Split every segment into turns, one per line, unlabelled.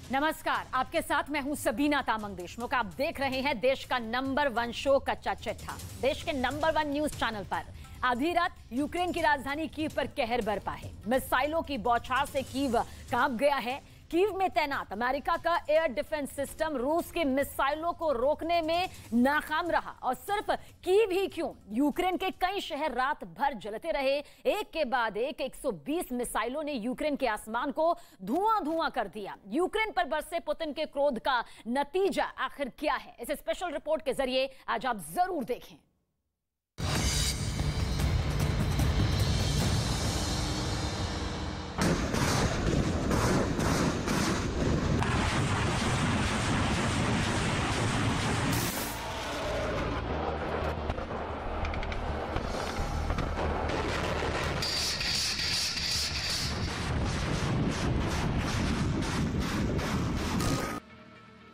नमस्कार, आपके साथ मैं हूं सबीना तामंग देशमुख। आप देख रहे हैं देश का नंबर 1 शो कच्चा चिट्ठा, देश के नंबर 1 न्यूज चैनल पर। आधी रात यूक्रेन की राजधानी कीव पर कहर बरपा है। मिसाइलों की बौछार से कीव कांप गया है। कीव में तैनात अमेरिका का एयर डिफेंस सिस्टम रूस के मिसाइलों को रोकने में नाकाम रहा। और सिर्फ कीव ही क्यों, यूक्रेन के कई शहर रात भर जलते रहे। एक के बाद एक 120 मिसाइलों ने यूक्रेन के आसमान को धुआं धुआं कर दिया। यूक्रेन पर बरसे पुतिन के क्रोध का नतीजा आखिर क्या है, इसे स्पेशल रिपोर्ट के जरिए आज आप जरूर देखें।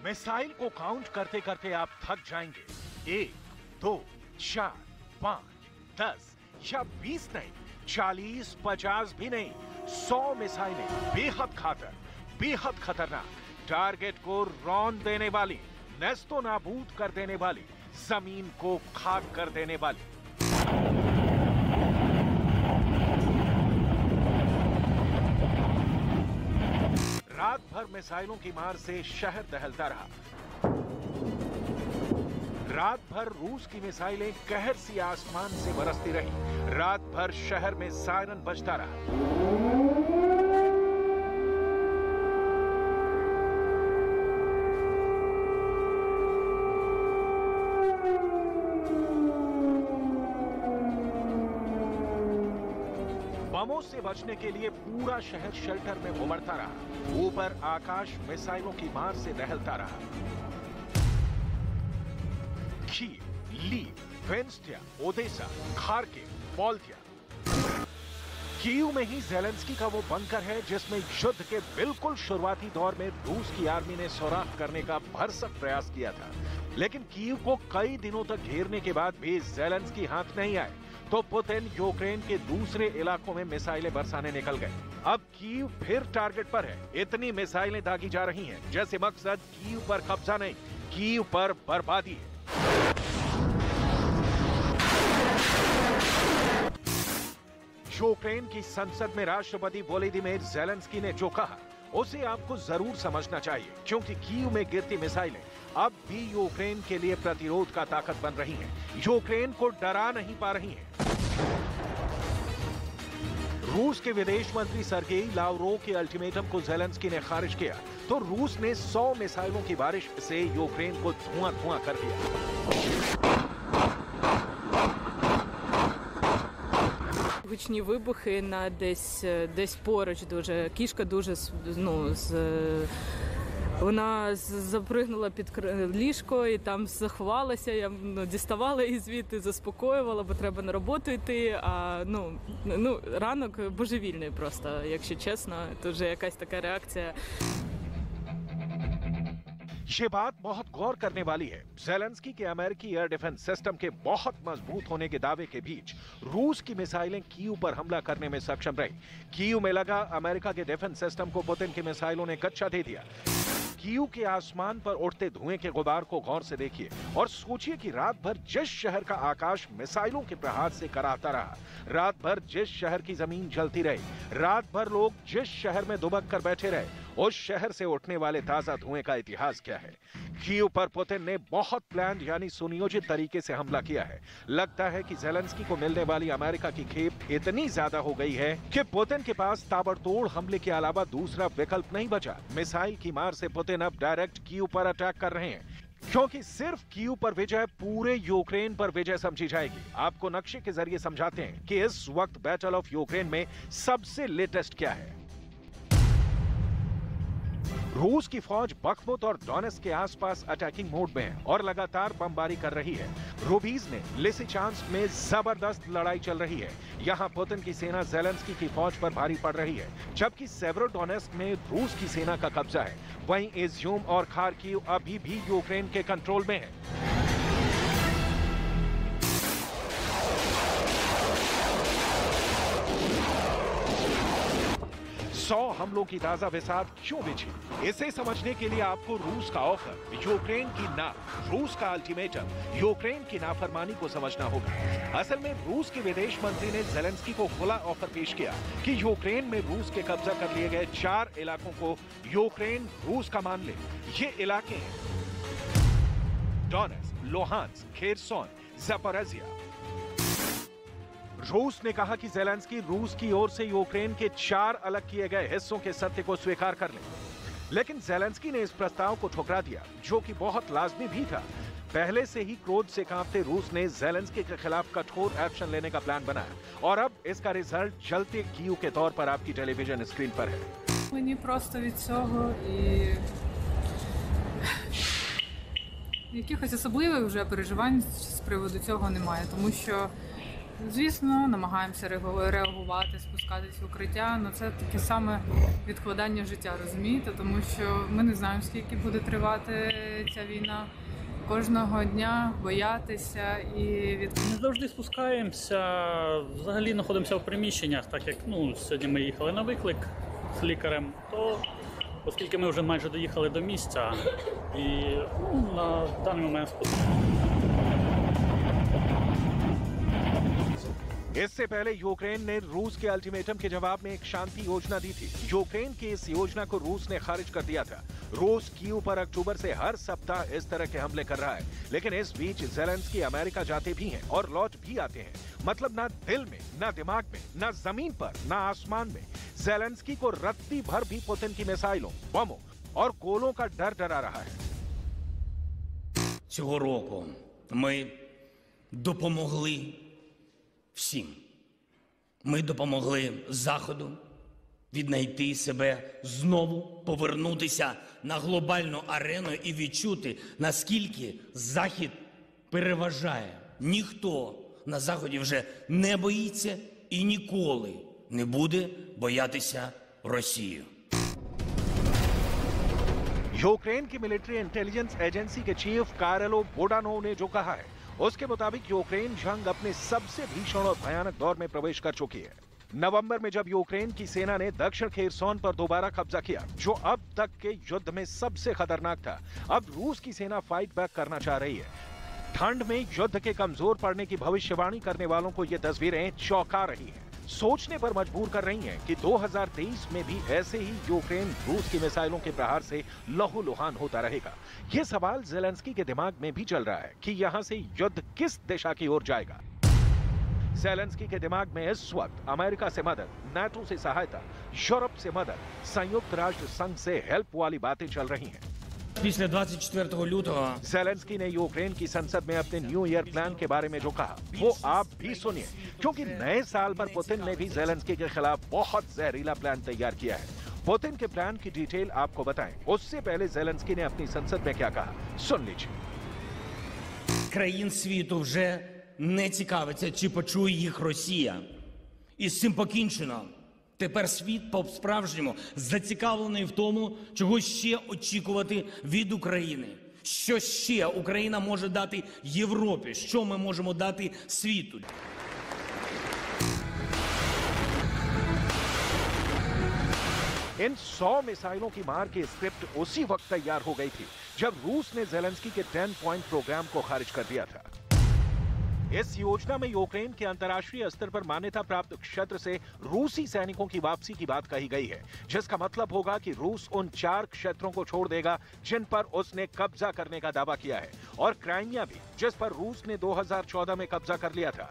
मिसाइल को काउंट करते करते आप थक जाएंगे। 1, 2, 4, 5, 10 या 20 नहीं, 40, 50 भी नहीं, 100 मिसाइलें बेहद घातक, बेहद खतरनाक, टारगेट को रौंद देने वाली, नेस्तो नाबूद कर देने वाली, जमीन को खाक कर देने वाली। रात भर मिसाइलों की मार से शहर दहलता रहा। रात भर रूस की मिसाइलें कहर सी आसमान से बरसती रही। रात भर शहर में सायरन बजता रहा। बमों से बचने के लिए पूरा शहर शेल्टर में उमड़ता रहा। ऊपर आकाश मिसाइलों की मार से दहलता रहा। कीव, लीव, वेंस्टिया, ओदेसा, खार्किव, वोल्दिया। कीव में ही ज़ेलेंस्की का वो बंकर है जिसमें युद्ध के बिल्कुल शुरुआती दौर में रूस की आर्मी ने सुराख करने का भरसक प्रयास किया था। लेकिन कीव को कई दिनों तक घेरने के बाद भी ज़ेलेंस्की हाथ नहीं आए तो पुतिन यूक्रेन के दूसरे इलाकों में मिसाइलें बरसाने निकल गए। अब कीव फिर टारगेट पर है। इतनी मिसाइलें दागी जा रही हैं जैसे मकसद कीव पर कब्जा नहीं, कीव पर बर्बादी है। यूक्रेन की संसद में राष्ट्रपति वोलोदिमीर ज़ेलेंस्की ने जो कहा उसे आपको जरूर समझना चाहिए, क्योंकि कीव में गिरती मिसाइलें अब भी यूक्रेन के लिए प्रतिरोध का ताकत बन रही हैं। यूक्रेन को डरा नहीं पा रही हैं। रूस के विदेश मंत्री सर्गेई लावरोव के अल्टीमेटम को ज़ेलेंस्की ने खारिज किया तो रूस ने 100 मिसाइलों की बारिश से यूक्रेन को धुआं धुआं कर दिया।
Гучні вибухи на десь поруч дуже. Кішка дуже, вона запригнула під ліжко і там заховалася. Я діставала її звідти, заспокоювала, бо треба на роботу йти. А ранок божевільний просто, якщо чесно. Тут вже якась така реакція.
ये बात बहुत गौर करने वाली है। ज़ेलेंस्की के अमेरिकी एयर डिफेंस सिस्टम के बहुत मजबूत होने के दावे के बीच रूस की मिसाइलें कीव पर हमला करने में सक्षम रही। कीव में लगा अमेरिका के डिफेंस सिस्टम को पुतिन की मिसाइलों ने कच्चा दे दिया। कीव के आसमान पर उड़ते धुएं के गुबार को गौर से देखिए और सोचिए कि रात भर जिस शहर का आकाश मिसाइलों के प्रहार से कराहता रहा, रात भर जिस शहर की जमीन जलती रही, रात भर लोग जिस शहर में दुबक कर बैठे रहे, उस शहर से उठने वाले ताजा धुएं का इतिहास क्या है। कीव पर पुतिन ने बहुत प्लान यानी सुनियोजित तरीके से हमला किया है। लगता है कि ज़ेलेंस्की को मिलने वाली अमेरिका की खेप इतनी ज्यादा हो गई है कि पुतिन के पास ताबड़तोड़ हमले के अलावा दूसरा विकल्प नहीं बचा। मिसाइल की मार से पुतिन अब डायरेक्ट कीव पर अटैक कर रहे हैं, क्योंकि सिर्फ कीव पर विजय पूरे यूक्रेन पर विजय समझी जाएगी। आपको नक्शे के जरिए समझाते हैं कि इस वक्त बैटल ऑफ यूक्रेन में सबसे लेटेस्ट क्या है। रूस की फौज बखमुत और डोनेट्स्क के आसपास अटैकिंग मोड में है और लगातार बमबारी कर रही है। रूबीज ने लिसिचांस्क में जबरदस्त लड़ाई चल रही है। यहां पुतिन की सेना ज़ेलेंस्की की फौज पर भारी पड़ रही है, जबकि सेवेरोडोनेस्क में रूस की सेना का कब्जा है। वहीं इज्यूम और खार्किव अभी भी यूक्रेन के कंट्रोल में है। 100 हमलों की ताजा बिसात क्यों बिछी? इसे समझने के लिए आपको रूस का ऑफर, यूक्रेन की ना, रूस का अल्टीमेटम, यूक्रेन की नाफरमानी को समझना होगा। असल में रूस के विदेश मंत्री ने ज़ेलेंस्की को खुला ऑफर पेश किया कि यूक्रेन में रूस के कब्जा कर लिए गए 4 इलाकों को यूक्रेन रूस का मान ले। ये इलाके हैं डोनेट्स्क, लुहांस्क, खेरसोन, ज़ापोरिज़िया। रूस ने कहा कि ज़ेलेंस्की रूस की ओर से यूक्रेन के 4 अलग किए गए हिस्सों के सत्य को स्वीकार कर ले, लेकिन ज़ेलेंस्की ने इस प्रस्ताव को ठुकरा दिया, जो कि बहुत लाजमी भी था। पहले से ही क्रोध से कांपते रूस ने ज़ेलेंस्की के खिलाफ कठोर एक्शन लेने का प्लान बनाया और अब इसका रिजल्ट जलते कीव के तौर पर आपकी टेलीविजन स्क्रीन पर है।
Мені просто від цього і якихось особливих вже переживань з приводу цього немає, тому що, звісно, намагаємося реагувати, спускатись в укриття, але це таке саме відкладання життя, розумієте? Тому що ми не знаємо, скільки буде тривати ця війна. Кожного дня боятися і
Ми завжди спускаємося, взагалі знаходимося в приміщеннях, так як сьогодні ми їхали на виклик з лікарем, то оскільки ми вже майже доїхали до місця і на даний момент спускаємося.
इससे पहले यूक्रेन ने रूस के अल्टीमेटम के जवाब में एक शांति योजना दी थी। यूक्रेन की इस योजना को रूस ने खारिज कर दिया था। रूस कीव पर अक्टूबर से हर सप्ताह इस तरह के हमले कर रहा है, लेकिन इस बीच ज़ेलेंस्की अमेरिका जाते भी हैं और लौट भी आते हैं। मतलब ना दिल में, ना दिमाग में, ना जमीन पर, ना आसमान में ज़ेलेंस्की को रत्ती भर भी पुतिन की मिसाइलों, बमों और गोलों का डर डरा रहा है।
Цього року ми допомогли всім. Ми допомогли Заходу віднайти себе, знову повернутися на глобальну арену і відчути, наскільки Захід переважає. Ніхто на Заході вже не боїться і ніколи не буде боятися Росію.
यूक्रेन की मिलिट्री इंटेलिजेंस एजेंसी के चीफ कारेलो बोडानोव ने जो कहा है, उसके मुताबिक यूक्रेन जंग अपने सबसे भीषण और भयानक दौर में प्रवेश कर चुकी है। नवंबर में जब यूक्रेन की सेना ने दक्षिण खेरसोन पर दोबारा कब्जा किया, जो अब तक के युद्ध में सबसे खतरनाक था, अब रूस की सेना फाइट बैक करना चाह रही है। ठंड में युद्ध के कमजोर पड़ने की भविष्यवाणी करने वालों को ये तस्वीरें चौंका रही हैं, सोचने पर मजबूर कर रही हैं कि 2023 में भी ऐसे ही यूक्रेन रूस की मिसाइलों के प्रहार से लहूलुहान होता रहेगा। ये सवाल ज़ेलेंस्की के दिमाग में भी चल रहा है कि यहां से युद्ध किस दिशा की ओर जाएगा। ज़ेलेंस्की के दिमाग में इस वक्त अमेरिका से मदद, नाटो से सहायता, यूरोप से मदद, संयुक्त राष्ट्र संघ से हेल्प वाली बातें चल रही हैं।
Після 24 лютого
ज़ेलेंस्की ने यूक्रेन की संसद में अपने न्यू ईयर प्लान के बारे में जो कहा, वो आप भी सुनिए, क्योंकि नए साल पर पुतिन ने भी ज़ेलेंस्की के खिलाफ बहुत जहरीला प्लान तैयार किया है। पुतिन के प्लान की डिटेल आपको बताएं, उससे पहले ज़ेलेंस्की ने अपनी संसद में क्या कहा, सुन लीजिए।
країн світу вже не цікавиться, чи почує їх Росія. І з цим покінчено. Тепер світ по-справжньому зацікавлений в тому, чого ще очікувати від України. Що ще Україна може дати Європі? Що ми можемо дати світу?
इन 100 मिसाइलों की मार की स्क्रिप्ट उसी वक्त तैयार हो गई थी जब रूस ने ज़ेलेंस्की के 10 पॉइंट प्रोग्राम को खारिज कर दिया था। इस योजना में यूक्रेन के अंतर्राष्ट्रीय स्तर पर मान्यता प्राप्त क्षेत्र से रूसी सैनिकों की वापसी की बात कही गई है, जिसका मतलब होगा कि रूस उन 4 क्षेत्रों को छोड़ देगा जिन पर उसने कब्जा करने का दावा किया है, और क्राइमिया भी, जिस पर रूस ने 2014 में कब्जा कर लिया था।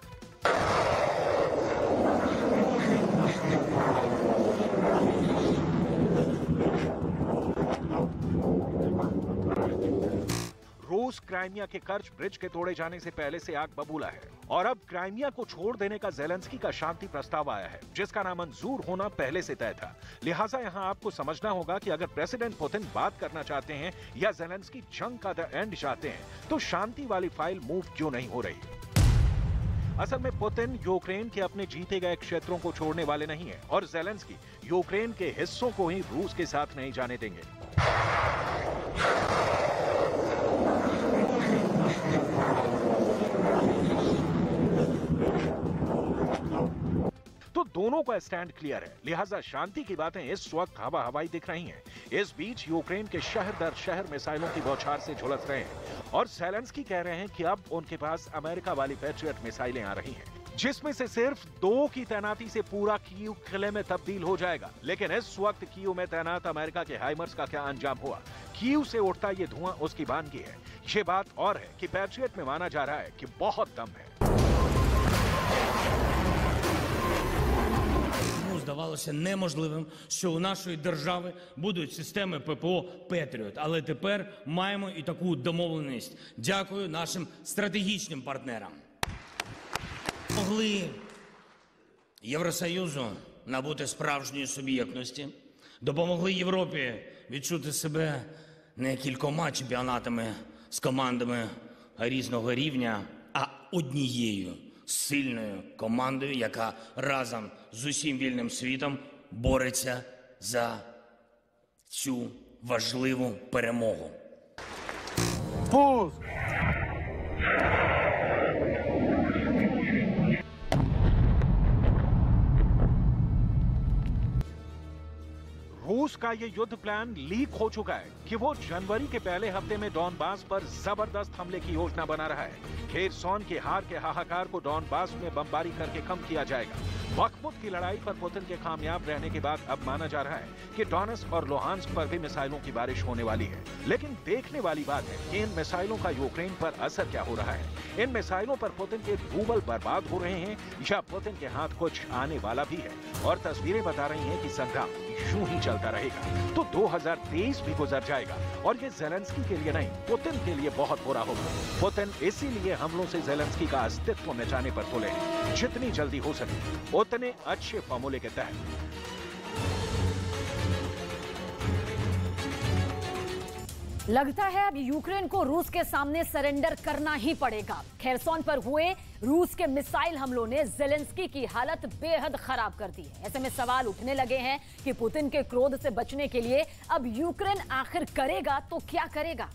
रूस क्राइमिया के कर्च ब्रिज के तोड़े जाने से पहले से आग बबूला है, और अब क्राइमिया को छोड़ देने का ज़ेलेंस्की का शांति प्रस्ताव आया है, जिसका नामंजूर होना पहले से तय था। लिहाजा यहां आपको समझना होगा कि अगर प्रेसिडेंट पुतिन बात करना चाहते हैं या ज़ेलेंस्की जंग का द एंड चाहते हैं, तो शांति वाली फाइल मूव क्यों नहीं हो रही? असल में पुतिन यूक्रेन के अपने जीते गए क्षेत्रों को छोड़ने वाले नहीं है, और ज़ेलेंस्की यूक्रेन के हिस्सों को ही रूस के साथ नहीं जाने देंगे। तो दोनों का स्टैंड क्लियर है, लिहाजा शांति की बातें इस वक्त हवा हवाई दिख रही हैं। इस बीच यूक्रेन के शहर दर शहर मिसाइलों की बौछार से झुलस रहे हैं और ज़ेलेंस्की कह रहे हैं कि अब उनके पास अमेरिका वाली पैट्रियट मिसाइलें आ रही हैं, जिसमें से सिर्फ 2 की तैनाती से पूरा कीव किले में तब्दील हो जाएगा। लेकिन इस वक्त कीव में तैनात अमेरिका के हाइमर्स का क्या अंजाम हुआ? कीव से उठता ये धुआं उसकी वानगी है। ये बात और है कि पैट्रियट में माना जा रहा है कि बहुत दम है।
Здавалося неможливим, що у нашої держави будуть системи ППО «Петріот». Але тепер маємо і таку домовленість. Дякую нашим стратегічним партнерам. Могли Євросоюзу набути справжньої суб'єктності, допомогли Європі відчути себе не кількома чемпіонатами з командами різного рівня, а однією сильною командою, яка разом з усім вільним світом бореться за цю важливу перемогу.
Пуск!
रूस का ये युद्ध प्लान लीक हो चुका है कि वो जनवरी के पहले हफ्ते में डॉनबास पर जबरदस्त हमले की योजना बना रहा है। खेरसॉन की हार के हाहाकार को डॉनबास में बमबारी करके कम किया जाएगा। बखमुत की लड़ाई पर पुतिन के कामयाब रहने के बाद अब माना जा रहा है कि डोनेट्स्क और लुहांस्क पर भी मिसाइलों की बारिश होने वाली है। लेकिन देखने वाली बात है कि इन मिसाइलों का यूक्रेन पर असर क्या हो रहा है। इन मिसाइलों पर पुतिन के रूबल बर्बाद हो रहे हैं या पुतिन के हाथ कुछ आने वाला भी है। और तस्वीरें बता रही हैं कि संग्राम यूं ही चलता रहेगा तो 2023 भी गुजर जाएगा और ये ज़ेलेंस्की के लिए नहीं, पुतिन के लिए बहुत बुरा होगा। पुतिन इसीलिए हमलों से ज़ेलेंस्की का अस्तित्व मिटाने पर तुले हैं, जितनी जल्दी हो सके उतने अच्छे फॉर्मूले के तहत।
लगता है अब यूक्रेन को रूस के सामने सरेंडर करना ही पड़ेगा। खेरसॉन पर हुए रूस के मिसाइल हमलों ने ज़ेलेंस्की की हालत बेहद खराब कर दी है। ऐसे में सवाल उठने लगे हैं कि पुतिन के क्रोध से बचने के लिए अब यूक्रेन आखिर करेगा तो क्या करेगा।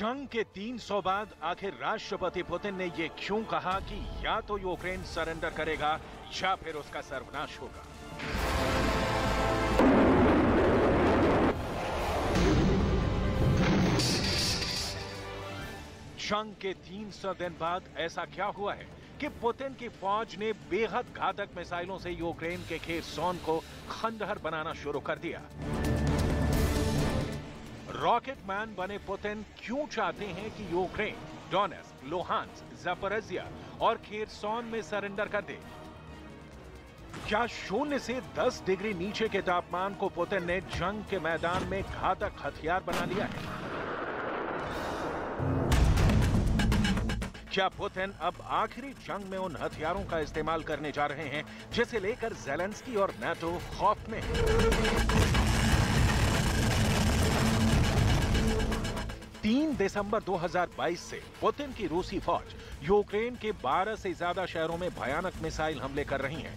जंग के 300 बाद आखिर राष्ट्रपति पुतिन ने ये क्यों कहा कि या तो यूक्रेन सरेंडर करेगा या फिर उसका सर्वनाश होगा। जंग के 300 दिन बाद ऐसा क्या हुआ है कि पुतिन की फौज ने बेहद घातक मिसाइलों से यूक्रेन के खेरसॉन को खंडहर बनाना शुरू कर दिया। रॉकेट मैन बने पुतिन क्यों चाहते हैं कि यूक्रेन डोनेट्स्क, लुहांस्क, ज़ापोरिज़िया और खेरसॉन में सरेंडर कर दे? क्या 0 से 10 डिग्री नीचे के तापमान को पुतिन ने जंग के मैदान में घातक हथियार बना लिया है? क्या पुतिन अब आखिरी जंग में उन हथियारों का इस्तेमाल करने जा रहे हैं जिसे लेकर ज़ेलेंस्की और नाटो खौफ में है? 3 दिसंबर 2022 से पुतिन की रूसी फौज यूक्रेन के 12 से ज्यादा शहरों में भयानक मिसाइल हमले कर रही हैं।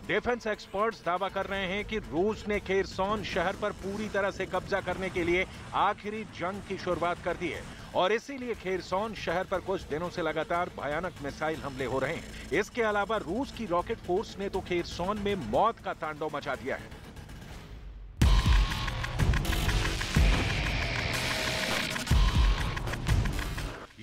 डिफेंस एक्सपर्ट्स दावा कर रहे हैं कि रूस ने खेरसॉन शहर पर पूरी तरह से कब्जा करने के लिए आखिरी जंग की शुरुआत कर दी है और इसीलिए खेरसॉन शहर पर कुछ दिनों से लगातार भयानक मिसाइल हमले हो रहे हैं। इसके अलावा रूस की रॉकेट फोर्स ने तो खेरसॉन में मौत का तांडव मचा दिया है।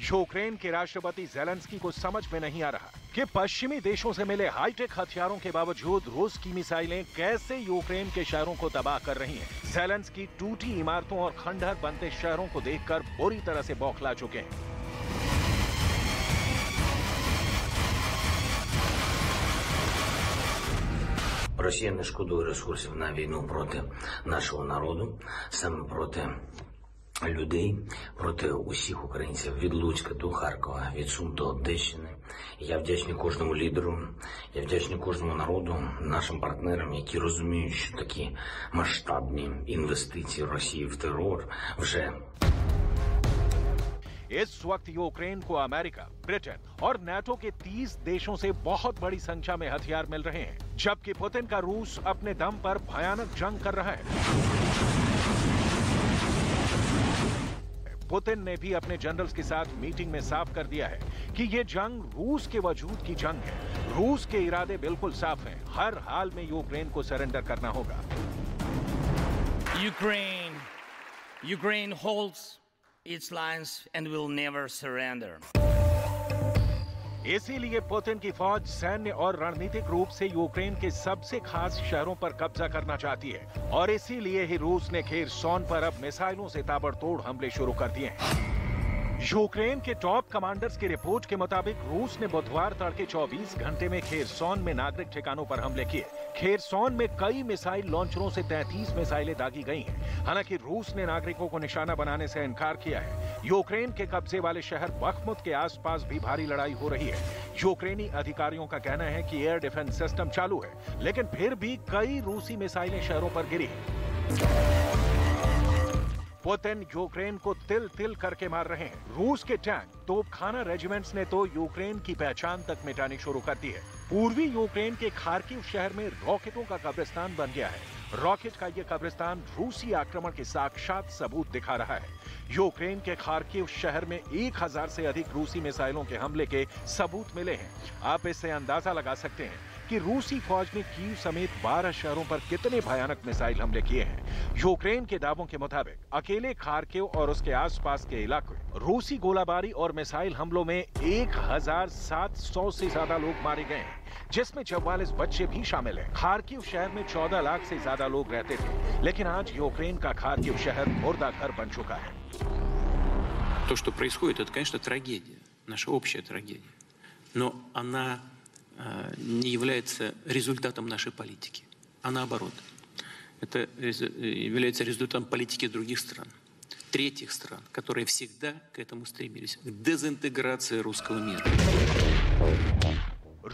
यूक्रेन के राष्ट्रपति ज़ेलेंस्की को समझ में नहीं आ रहा कि पश्चिमी देशों से मिले हाईटेक हथियारों के बावजूद रूस की मिसाइलें कैसे यूक्रेन के शहरों को तबाह कर रही हैं। ज़ेलेंस्की टूटी इमारतों और खंडहर बनते शहरों को देखकर बुरी तरह से बौखला चुके हैं।
Росія не шкодує ресурсів на війну проти нашого народу, саме проти
людей, проти усіх українців від Луцька до Харкова, від Сум до Одещини. Я вдячний кожному лідеру, я вдячний кожному народу, нашим партнерам, які розуміють, що такі масштабні інвестиції Росії в терор вже.
इस वक्त यूक्रेन को अमेरिका, ब्रिटेन और नाटो के 30 देशों से बहुत बड़ी संख्या में हथियार मिल रहे हैं, जबकि पुतिन का रूस अपने दम पर भयानक जंग कर रहा है। पुतिन ने भी अपने जनरल्स के साथ मीटिंग में साफ कर दिया है कि ये जंग रूस के वजूद की जंग है। रूस के इरादे बिल्कुल साफ हैं, हर हाल में यूक्रेन को सरेंडर करना होगा।
Ukraine holds its lines and will never surrender.
इसीलिए पुतिन की फौज सैन्य और रणनीतिक रूप से यूक्रेन के सबसे खास शहरों पर कब्जा करना चाहती है और इसीलिए ही रूस ने खेरसोन पर अब मिसाइलों से ताबड़तोड़ हमले शुरू कर दिए हैं। यूक्रेन के टॉप कमांडर्स की रिपोर्ट के मुताबिक रूस ने बुधवार तड़के 24 घंटे में खेरसोन में नागरिक ठिकानों पर हमले किए। खेरसोन में कई मिसाइल लॉन्चरों से 33 मिसाइलें दागी गई हैं। हालांकि रूस ने नागरिकों को निशाना बनाने से इनकार किया है। यूक्रेन के कब्जे वाले शहर बखमुत के आसपास भी भारी लड़ाई हो रही है। यूक्रेनी अधिकारियों का कहना है कि एयर डिफेंस सिस्टम चालू है, लेकिन फिर भी कई रूसी मिसाइलें शहरों पर गिरी। पुतिन यूक्रेन को तिल तिल करके मार रहे हैं। रूस के टैंक, तोपखाना रेजिमेंट्स ने तो यूक्रेन की पहचान तक मिटानी शुरू कर दी है। पूर्वी यूक्रेन के खार्किव शहर में रॉकेटों का कब्रिस्तान बन गया है। रॉकेट का ये कब्रिस्तान रूसी आक्रमण के साक्षात सबूत दिखा रहा है। यूक्रेन के खार्किव शहर में 1000 से अधिक रूसी मिसाइलों के हमले के सबूत मिले हैं। आप इससे अंदाजा लगा सकते हैं कि रूसी फौज ने कीव समेत 12 शहरों पर कितने भयानक मिसाइल हमले किए हैं। यूक्रेन के दावों के मुताबिक अकेले खार्किव और उसके आसपास के इलाके रूसी गोलाबारी और मिसाइल हमलों में 1700 से ज्यादा लोग मारे गए हैं, जिसमें 44 बच्चे भी शामिल हैं। खार्किव शहर में 14 लाख से ज्यादा लोग रहते थे, लेकिन आज यूक्रेन का खार्किव शहर मुर्दा घर बन चुका है।
То, что происходит, это, конечно, трагедия, наша общая трагедия, но она не является результатом нашей политики, а наоборот. Это является результатом политики других стран, третьих стран, которые всегда к этому стремились, к дезинтеграции русского мира.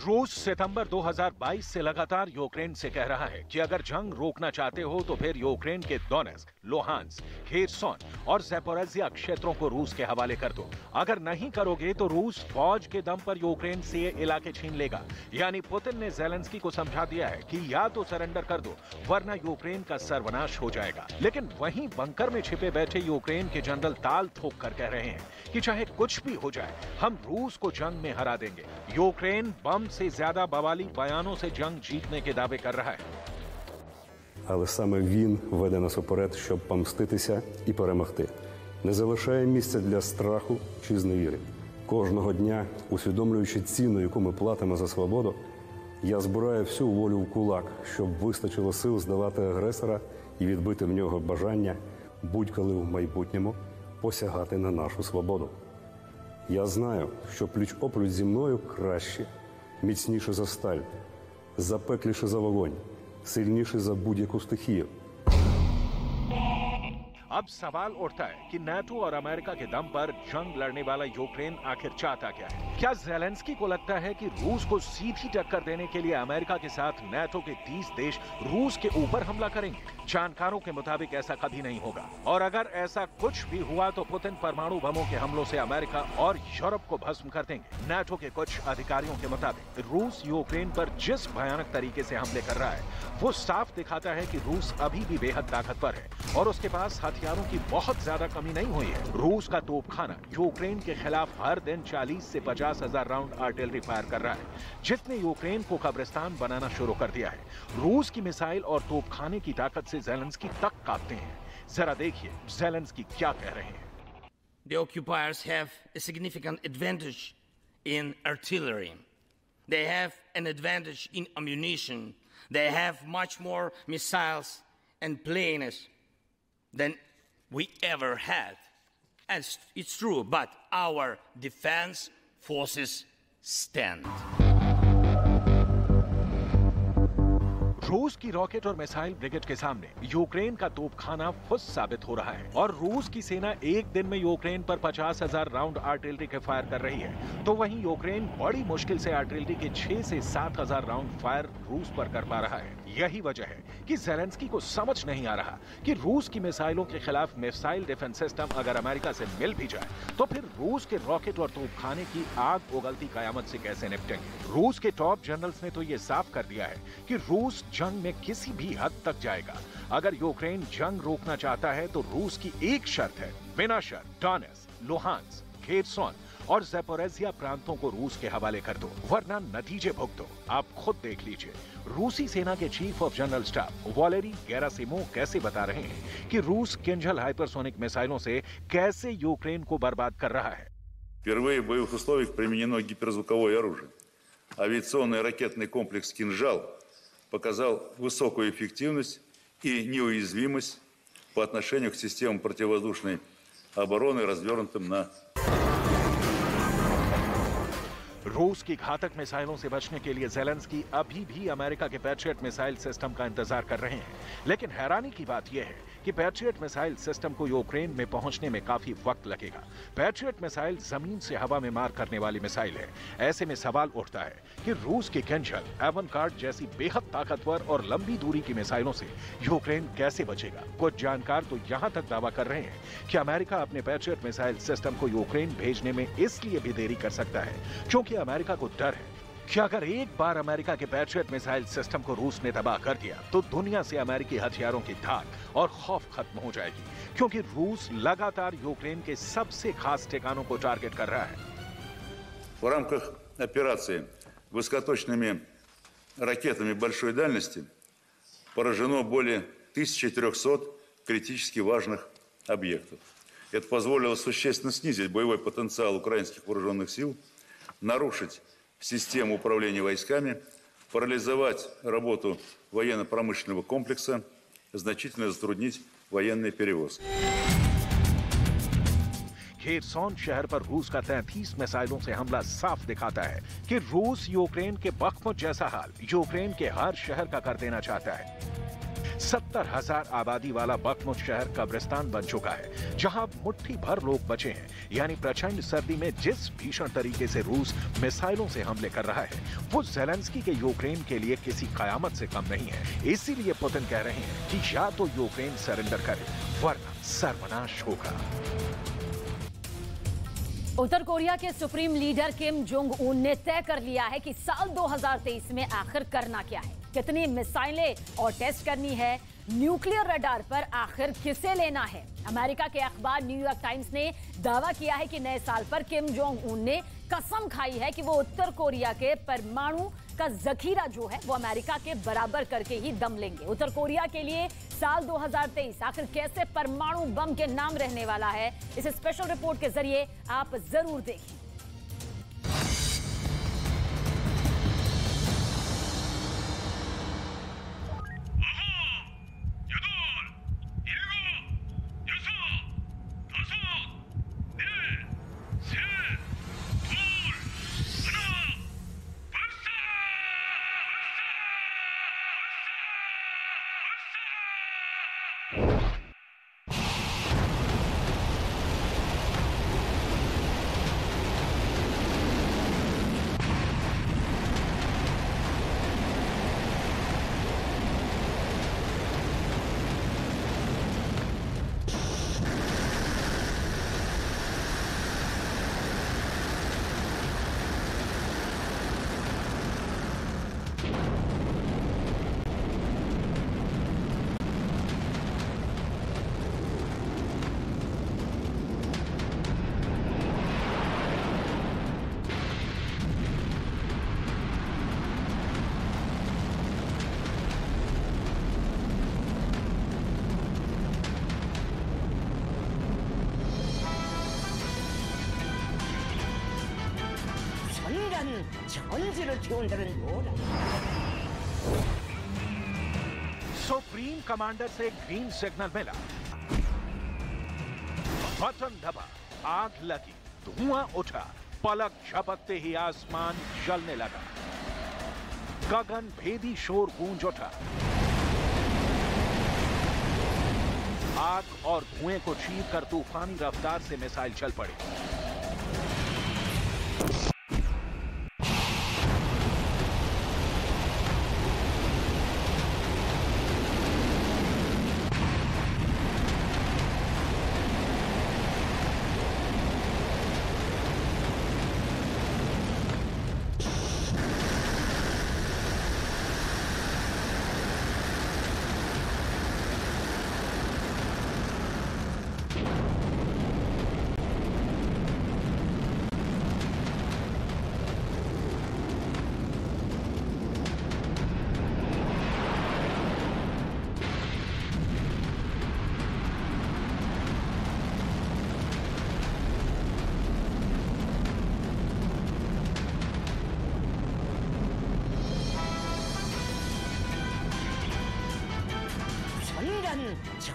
रूस सितंबर 2022 से लगातार यूक्रेन से कह रहा है कि अगर जंग रोकना चाहते हो तो फिर यूक्रेन के दोनेत्स्क, लुहांस्क, खेरसोन और ज़ैपोरिज़िया क्षेत्रों को रूस के हवाले कर दो। अगर नहीं करोगे तो रूस फौज के दम पर यूक्रेन से ये इलाके छीन लेगा। यानी पुतिन ने ज़ेलेंस्की को समझा दिया है कि या तो सरेंडर कर दो, वरना यूक्रेन का सर्वनाश हो जाएगा। लेकिन वहीं बंकर में छिपे बैठे यूक्रेन के जनरल ताल ठोक कर कह रहे हैं कि चाहे कुछ भी हो जाए, हम रूस को जंग में हरा देंगे। यूक्रेन बम से ज्यादा बवाली बयानों से जंग जीतने के दावे कर रहा है।
Але саме він веде нас уперед, щоб помститися і перемогти. Не залишає місця для страху чи зневіри. Кожного дня, усвідомлюючи ціну, яку ми платимо за свободу, я збираю всю волю в кулак, щоб вистачило сил здолати агресора і відбити в нього бажання будь-коли в майбутньому посягати на нашу свободу. Я знаю, що пліч-опліч зі мною краще, міцніше за сталь, запекліше за вогонь, сильніше за будь-яку стихію.
अब सवाल उठता है कि नाटो और अमेरिका के दम पर जंग लड़ने वाला यूक्रेन आखिर चाहता क्या है? क्या ज़ेलेंस्की को लगता है कि रूस को सीधी टक्कर देने के लिए अमेरिका के साथ नाटो के 30 देश रूस के ऊपर हमला करेंगे? जानकारों के मुताबिक ऐसा कभी नहीं होगा। और अगर ऐसा कुछ भी हुआ तो पुतिन परमाणु बमों के हमलों से अमेरिका और यूरोप को भस्म कर देंगे। नाटो के कुछ अधिकारियों के मुताबिक रूस यूक्रेन पर जिस भयानक तरीके से हमले कर रहा है, वो साफ दिखाता है कि रूस अभी भी बेहद ताकतवर है और उसके पास हथियारों की बहुत ज्यादा कमी नहीं हुई है। रूस का तोपखाना यूक्रेन के खिलाफ हर दिन 40 से 50 हजार राउंड आर्टिलरी फायर कर रहा है, जिसने यूक्रेन को कब्रिस्तान बनाना शुरू कर दिया है। रूस की मिसाइल और तोपखाने की ताकत से ज़ेलेंस्की तक कांपते हैं। जरा देखिए ज़ेलेंस्की क्या कह रहे हैं।
The occupiers have a significant advantage in artillery. They have an advantage in ammunition. They have much more missiles and planes than we ever had. And it's true, but our defense forces stand.
रूस की rocket और missile brigade के सामने Ukraine का तोपखाना फुस साबित हो रहा है और रूस की सेना एक दिन में यूक्रेन पर 50,000 राउंड आर्टिलरी के फायर कर रही है, तो वहीं यूक्रेन बड़ी मुश्किल से आर्टिलरी के 6 से 7,000 राउंड फायर रूस पर कर पा रहा है। यही वजह है कि ज़ेलेंस्की को समझ नहीं आ रहा कि रूस की मिसाइलों के खिलाफ मिसाइल डिफेंस सिस्टम अगर अमेरिका से मिल भी जाए तो फिर रूस के रॉकेट और तोपखाने की आग उगलती कयामत से कैसे निपटेंगे। रूस के टॉप जनरल्स ने तो ये साफ कर दिया है कि रूस जंग में किसी भी हद तक जाएगा। अगर यूक्रेन जंग रोकना चाहता है तो रूस की एक शर्त है, बिना शर्त डोनेट्स्क, लुहांस्क, खेरसोन और ज़ैपोरिज़िया प्रांतों को रूस के हवाले कर दो, वरना नतीजे भुगतो। आप खुद देख लीजिए, रूसी सेना के chief of general staff Valery Gerasimov कैसे बता रहे हैं कि रूस किंजल हाइपरसोनिक मिसाइलों से कैसे यूक्रेन को बर्बाद कर रहा है।
Впервые в боевых условиях применено гиперзвуковое оружие. Авиационный ракетный комплекс «Кинжал» показал высокую эффективность и неуязвимость по отношению к системам противовоздушной обороны, развернутым на
रूस की घातक मिसाइलों से बचने के लिए ज़ेलेंस्की अभी भी अमेरिका के पैट्रियट मिसाइल सिस्टम का इंतजार कर रहे हैं, लेकिन हैरानी की बात यह है कि पैट्रियट मिसाइल सिस्टम को यूक्रेन में पहुंचने में काफी वक्त लगेगा। पैट्रियट मिसाइल जमीन से हवा में मार करने वाली मिसाइल है। ऐसे में सवाल उठता है कि रूस की किंजल, एवनगार्ड जैसी बेहद ताकतवर और लंबी दूरी की मिसाइलों से यूक्रेन कैसे बचेगा। कुछ जानकार तो यहां तक दावा कर रहे हैं कि अमेरिका अपने पैट्रियट मिसाइल सिस्टम को यूक्रेन भेजने में इसलिए भी देरी कर सकता है क्योंकि अमेरिका को डर है कि अगर एक बार अमेरिका के पैट्रियट मिसाइल सिस्टम को रूस ने तबाह कर दिया तो दुनिया से अमेरिकी हथियारों की धाक और खौफ खत्म हो जाएगी, क्योंकि रूस लगातार यूक्रेन के सबसे खास ठिकानों को टारगेट कर रहा है।
В рамках операции высокоточными ракетами большой дальности поражено более 1300 критически важных объектов. Это позволило существенно снизить боевой потенциал украинских вооруженных сил, нарушить систему управления войсками, парализовать работу военно-промышленного комплекса, значительно затруднить военные перевозки.
खेरसोन शहर पर रूस का 33 मिसाइलों से हमला साफ दिखाता है कि रूस यूक्रेन के बख्मुत जैसा हाल यूक्रेन के हर शहर का कर देना चाहता है। 70,000 आबादी वाला बख्मुत शहर कब्रिस्तान बन चुका है, जहां मुट्ठी भर लोग बचे हैं। यानी प्रचंड सर्दी में जिस भीषण तरीके से रूस मिसाइलों से हमले कर रहा है वो ज़ेलेंस्की के यूक्रेन के लिए किसी कयामत से कम नहीं है। इसीलिए पुतिन कह रहे हैं कि या तो यूक्रेन सरेंडर करे वरना सर्वनाश होगा।
उत्तर कोरिया के supreme leader Kim Jong Un ने तय कर लिया है कि साल 2023 में आखिर करना क्या है, कितनी मिसाइलें और टेस्ट करनी है, न्यूक्लियर रडार पर आखिर किसे लेना है। अमेरिका के अखबार न्यूयॉर्क टाइम्स ने दावा किया है कि नए साल पर किम जोंग उन ने कसम खाई है कि वो उत्तर कोरिया के परमाणु का जखीरा जो है वो अमेरिका के बराबर करके ही दम लेंगे। उत्तर कोरिया के लिए साल 2023 आखिर कैसे परमाणु बम के नाम रहने वाला है, इस स्पेशल रिपोर्ट के जरिए आप जरूर देखें।
सुप्रीम कमांडर से ग्रीन सिग्नल मिला, बटन दबा, आग लगी, धुआं उठा, पलक झपकते ही आसमान जलने लगा। गगन भेदी शोर गूंज उठा। आग और धुएं को चीरकर तूफानी रफ्तार से मिसाइल चल पड़ी।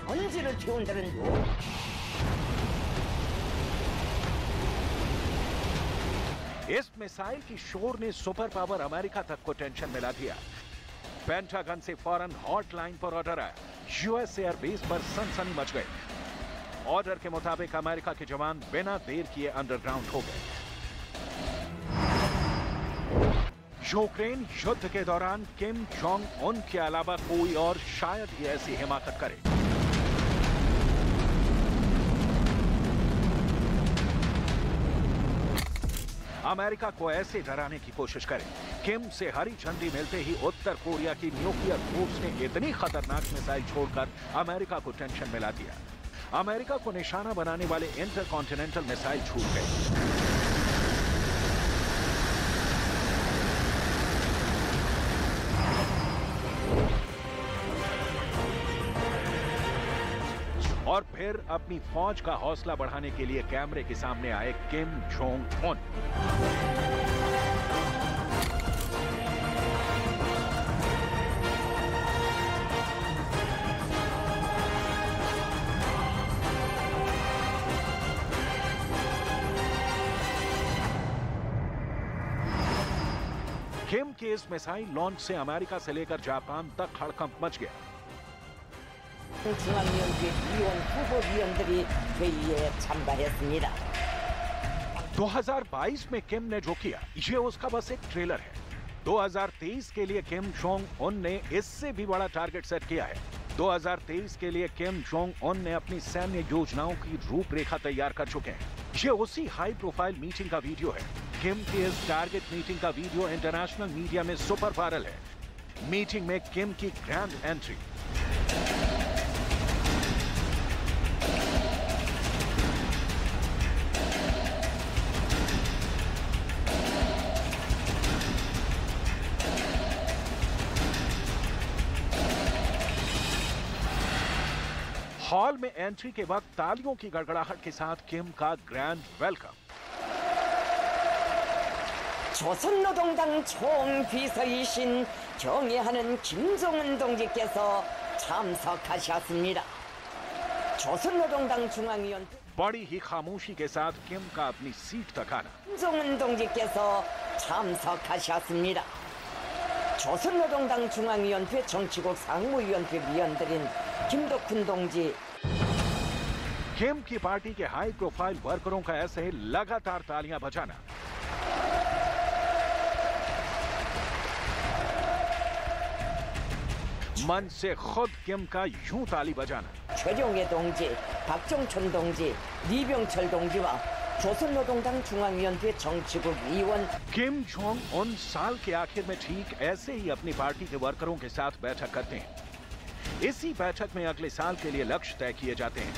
전지를 태운다는
इस मिसाइल की शोर ने सुपर पावर अमेरिका तक को टेंशन में ला दिया। पेंटागन से फौरन हॉटलाइन पर ऑर्डर आया। यूएस एयरबेस पर सनसनी मच गई। ऑर्डर के मुताबिक अमेरिका के जवान बिना देर किए अंडरग्राउंड हो गए। यूक्रेन युद्ध के दौरान किम जोंग उन के अलावा कोई और शायद ही ऐसी हिमाकत करे। अमेरिका को ऐसे डराने की कोशिश करे। किम से हरी झंडी मिलते ही उत्तर कोरिया की न्यूक्लियर फोर्स ने इतनी खतरनाक मिसाइल छोड़कर अमेरिका को टेंशन में ला दिया। अमेरिका को निशाना बनाने वाले इंटरकॉन्टिनेंटल मिसाइल छूट गए। और फिर अपनी फौज का हौसला बढ़ाने के लिए कैमरे के सामने आए किम जोंग उन। किम के इस मिसाइल लॉन्च से अमेरिका से लेकर जापान तक हड़कंप मच गया।
중앙위원회 위원 후보위원들이 회의에 참가했습니다.
2022 में किम ने जो किया ये उसका बस एक ट्रेलर है। 2023 के लिए किम जोंग उन ने इससे भी बड़ा टारगेट सेट किया है। 2023 के लिए किम जोंग उन ने अपनी सैन्य योजनाओं की रूपरेखा तैयार कर चुके हैं। ये उसी हाई प्रोफाइल मीटिंग का वीडियो है। किम की इस टारगेट मीटिंग का वीडियो इंटरनेशनल मीडिया में सुपर वायरल है। मीटिंग में किम की ग्रैंड एंट्री। हॉल में एंट्री के वक्त तालियों की गड़गड़ाहट के साथ किम का ग्रैंड वेलकम।
조선노동당 총비서이신 경애하는 김종은 동지께서 참석하셨습니다. 조선노동당 중앙위원회
बड़ी ही खामोशी के साथ किम का अपनी सीट तक आना।
김종은 동지께서 참석하셨습니다. 조선노동당 중앙위원회 정치국 상무위원회 위원들인 김덕훈 동지
किम की पार्टी के हाई प्रोफाइल वर्करों का ऐसे लगातार तालियां बजाना। मन से खुद किम का यूं ताली बजाना।
최종애 동지, 박정천 동지, 리병철 동지와 조선노동당 중앙위원회 정치국 위원
किम जोंग उन साल के आखिर में ठीक ऐसे ही अपनी पार्टी के वर्करों के साथ बैठक करते हैं। इसी बैठक में अगले साल के लिए लक्ष्य तय किए जाते हैं।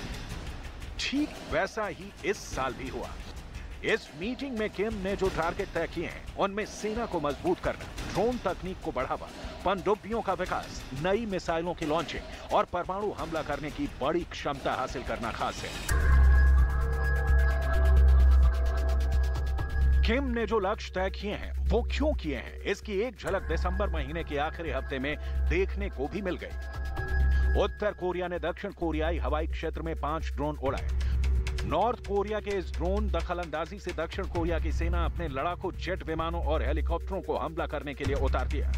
ठीक वैसा ही इस साल भी हुआ। इस मीटिंग में किम ने जो टारगेट तय किए हैं उनमें सेना को मजबूत करना, ड्रोन तकनीक को बढ़ावा, पनडुब्बियों का विकास, नई मिसाइलों की लॉन्चिंग और परमाणु हमला करने की बड़ी क्षमता हासिल करना खास है। किम ने जो लक्ष्य तय किए हैं वो क्यों किए हैं, इसकी एक झलक दिसंबर महीने के आखिरी हफ्ते में देखने को भी मिल गई। उत्तर कोरिया ने दक्षिण कोरियाई हवाई क्षेत्र में 5 ड्रोन उड़ाए। नॉर्थ कोरिया के इस ड्रोन दखलंदाजी से दक्षिण कोरिया की सेना अपने लड़ाकू जेट विमानों और हेलीकॉप्टरों को हमला करने के लिए उतार दिया।